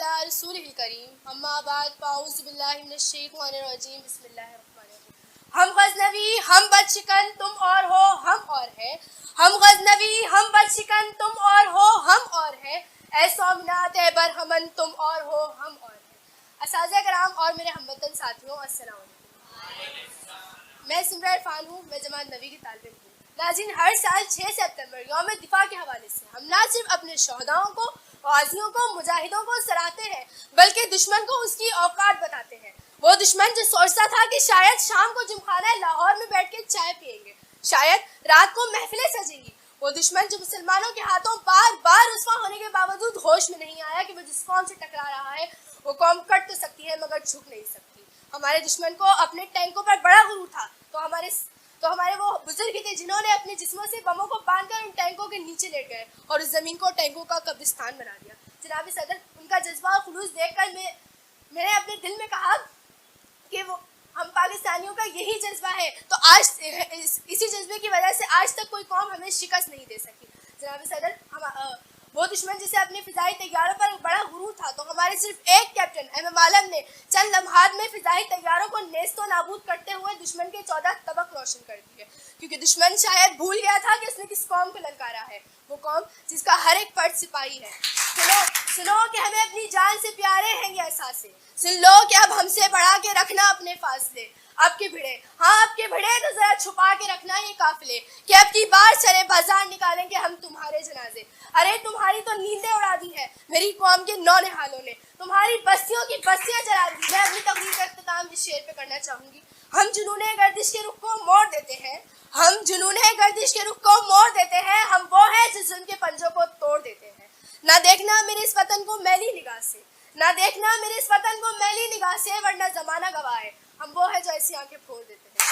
अला रसूलिल करीम अम्मा बाद फाऊज़ु बिल्लाहि मिनश शैतानिर रजीम बिस्मिल्लाहिर रहमानिर रहीम। हम गज़नवी हम बदशिकन तुम और हो हम और है, हम गज़नवी हम बदशिकन तुम और हो हम और है, ऐ सौमनात ऐ बरहमन तुम और हो हम और है। असातिज़ा कराम और मेरे हमवतन साथियों, अस्सलाम वालेकुम। मैं सिमरा इरफान हूँ, मैं जमात नवी की तालिब हूँ। नाज़रीन, हर साल 6 सितंबर यौम दिफा के हवाले से हम ना सिर्फ अपने शहदाओं को, गाज़ियों को, मुजाहिदों को सराहते हैं, बल्कि दुश्मन को उसकी औकात बताते हैं। वो दुश्मन जो सोचता था कि शायद शाम को जिमखाना लाहौर में बैठ के चाय पियेंगे, शायद रात को महफिलें सजेंगी, वो दुश्मन जो मुसलमानों के हाथों बार बार रुस्वा होने के बावजूद होश में नहीं आया कि वो जिस कौम से टकरा रहा है वो कौम कट तो सकती है मगर झुक नहीं सकती। हमारे दुश्मन को अपने टैंकों पर बड़ा गुरूर था, तो हमारे वो बुजुर्ग थे जिन्होंने अपने जिस्मों से बमों को बांधकर उन टैंकों के नीचे लेट गए और उस ज़मीन को टैंकों का कब्रिस्तान बना दिया। जनाब सदर, उनका जज्बा और खुलूस देखकर मैंने अपने दिल में कहा कि वो हम पाकिस्तानियों का यही जज्बा है, तो आज इसी जज्बे की वजह से आज तक कोई कौम हमें शिकस्त नहीं दे सकी। जनाब सदर, वो दुश्मन जिसे अपने फिजाई तैयारों पर बड़ा गुरूर था, तो हमारे सिर्फ एक कैप्टन एमएम आलम ने चंद लम्हात में फिजाई तैयारों को नेस्तो नाबूद करते हुए दुश्मन के 14 तबक रोशन कर दिए, क्योंकि दुश्मन शायद भूल गया था कि उसने किस कौम को ललकारा है, वो कौम जिसका हर एक फर्द सिपाही है। सुनो कि हमें अपनी जान से प्यारे हैं ये एहसासे, सुन लो कि अब हमसे बढ़ा के रखना अपने फासले। अब के भिड़े, हाँ अब के भिड़े तो जरा छुपा के रखना ये काफिले, कि अब की बार चले बाजार निकालेंगे हम तुम्हारे जनाजे। अरे तुम्हारी तो नींदें उड़ा दी है मेरी कौम के नौनिहालों ने, तुम्हारी बस्तियों की बस्तियां जला दी। मैं अपनी तकरीर का इख्तिताम इस शेर पे करना चाहूंगी। हम जुनूने गर्दिश के रुख को मोड़ देते हैं, हम जुनूने गर्दिश के रुख को मोड़ देते हैं, हम वो हैं जो जुल्म के पंजों को तोड़ देते हैं। ना देखना मेरे इस वतन को मैली निगाह से, ना देखना मेरे इस वतन को मैली निगाह से, वरना जमाना गवाह है हम वो है जो ऐसी आंखें फोड़ देते हैं।